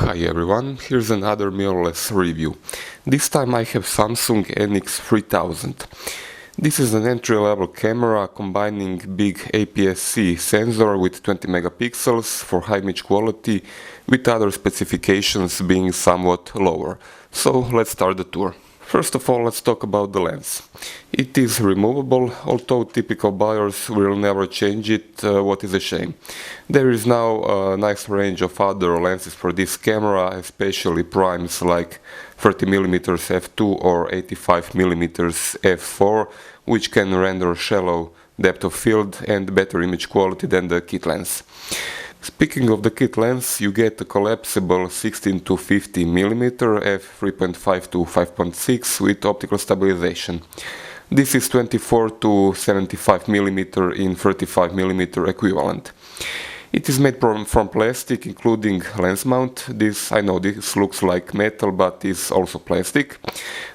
Hi everyone, here's another mirrorless review. This time I have Samsung NX3000. This is an entry-level camera combining big APS-C sensor with 20 megapixels for high image quality, with other specifications being somewhat lower. So let's start the tour. First of all, let's talk about the lens. It is removable, although typical buyers will never change it, what is a shame. There is now a nice range of other lenses for this camera, especially primes like 30mm f2 or 85mm f4, which can render shallow depth of field and better image quality than the kit lens. Speaking of the kit lens, you get a collapsible 16 to 50mm f3.5 to 5.6 with optical stabilization. This is 24 to 75mm in 35mm equivalent. It is made from plastic, including lens mount. I know this looks like metal, but is also plastic.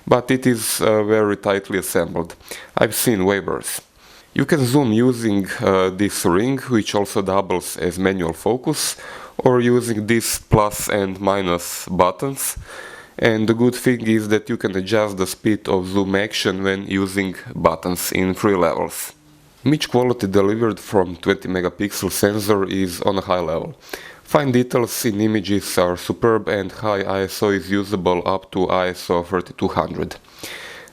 But it is very tightly assembled. I've seen way worse. You can zoom using this ring, which also doubles as manual focus, or using these plus and minus buttons. And the good thing is that you can adjust the speed of zoom action when using buttons in 3 levels. Image quality delivered from 20 megapixel sensor is on a high level. Fine details in images are superb and high ISO is usable up to ISO 3200.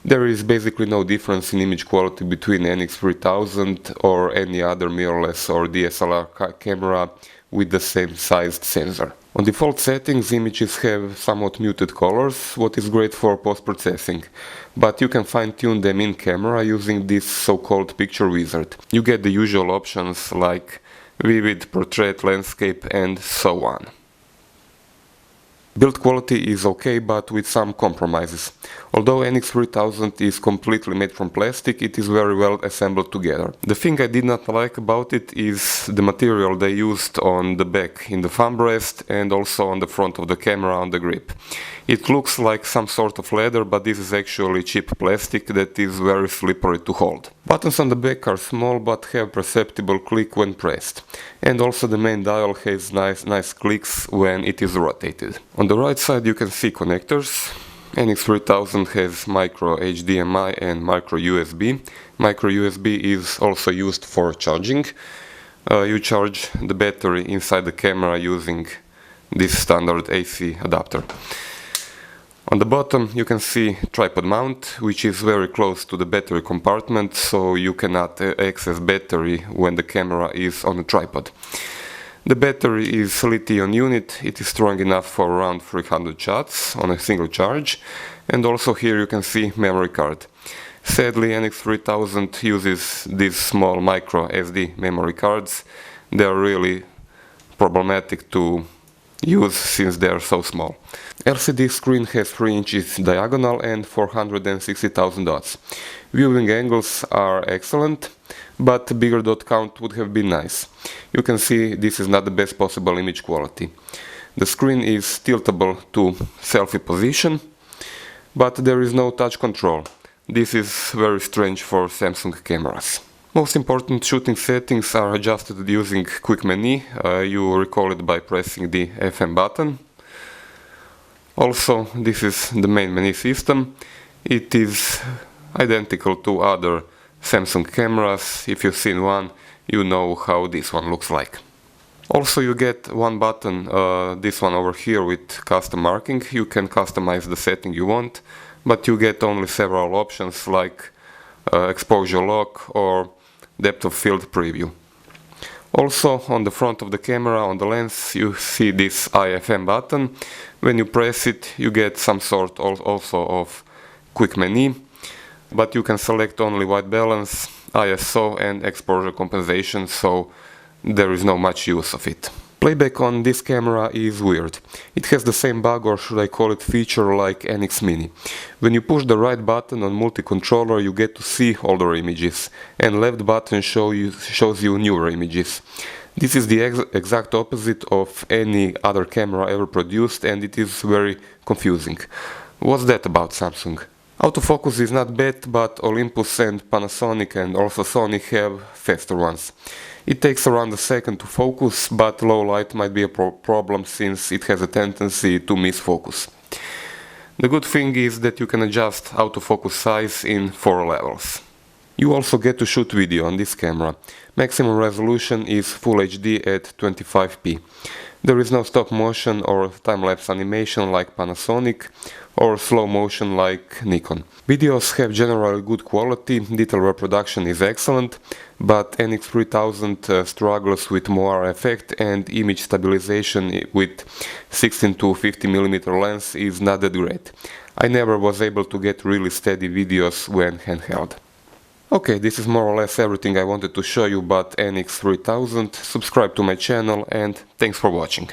There is basically no difference in image quality between NX3000 or any other mirrorless or DSLR camera with the same sized sensor. On default settings, images have somewhat muted colors, what is great for post-processing, but you can fine-tune them in camera using this so-called picture wizard. You get the usual options like vivid, portrait, landscape and so on. Build quality is okay, but with some compromises. Although NX3000 is completely made from plastic, it is very well assembled together. The thing I did not like about it is the material they used on the back in the thumb rest and also on the front of the camera on the grip. It looks like some sort of leather, but this is actually cheap plastic that is very slippery to hold. Buttons on the back are small but have perceptible click when pressed. And also the main dial has nice clicks when it is rotated. On the right side you can see connectors. NX3000 has micro HDMI and micro USB. Micro USB is also used for charging. You charge the battery inside the camera using this standard AC adapter. On the bottom you can see tripod mount, which is very close to the battery compartment, so you cannot access battery when the camera is on a tripod. The battery is lithium unit, it is strong enough for around 300 shots on a single charge, and also here you can see memory card. Sadly, NX3000 uses these small micro SD memory cards. They are really problematic to use since they are so small. LCD screen has 3 inches diagonal and 460,000 dots. Viewing angles are excellent, but bigger dot count would have been nice. You can see this is not the best possible image quality. The screen is tiltable to selfie position, but there is no touch control. This is very strange for Samsung cameras. Most important shooting settings are adjusted using quick menu. You recall it by pressing the FM button. Also, this is the main menu system. It is identical to other Samsung cameras. If you've seen one, you know how this one looks like. Also, you get one button, this one over here with custom marking. You can customize the setting you want, but you get only several options like exposure lock or depth of field preview. Also, on the front of the camera, on the lens, you see this IFM button. When you press it, you get some sort also of quick menu, but you can select only white balance, ISO and exposure compensation, so there is no much use of it. Playback on this camera is weird. It has the same bug, or should I call it feature, like NX Mini. When you push the right button on multi-controller, you get to see older images, and left button shows you newer images. This is the exact opposite of any other camera ever produced, and it is very confusing. What's that about, Samsung? Autofocus is not bad, but Olympus and Panasonic and also Sony have faster ones. It takes around a second to focus, but low light might be a problem since it has a tendency to miss focus. The good thing is that you can adjust autofocus size in 4 levels. You also get to shoot video on this camera. Maximum resolution is Full HD at 25p. There is no stop motion or time-lapse animation like Panasonic or slow motion like Nikon. Videos have generally good quality, detail reproduction is excellent, but NX3000 struggles with moire effect and image stabilization with 16 to 50mm lens is not that great. I never was able to get really steady videos when handheld. Okay, this is more or less everything I wanted to show you about NX3000. Subscribe to my channel and thanks for watching.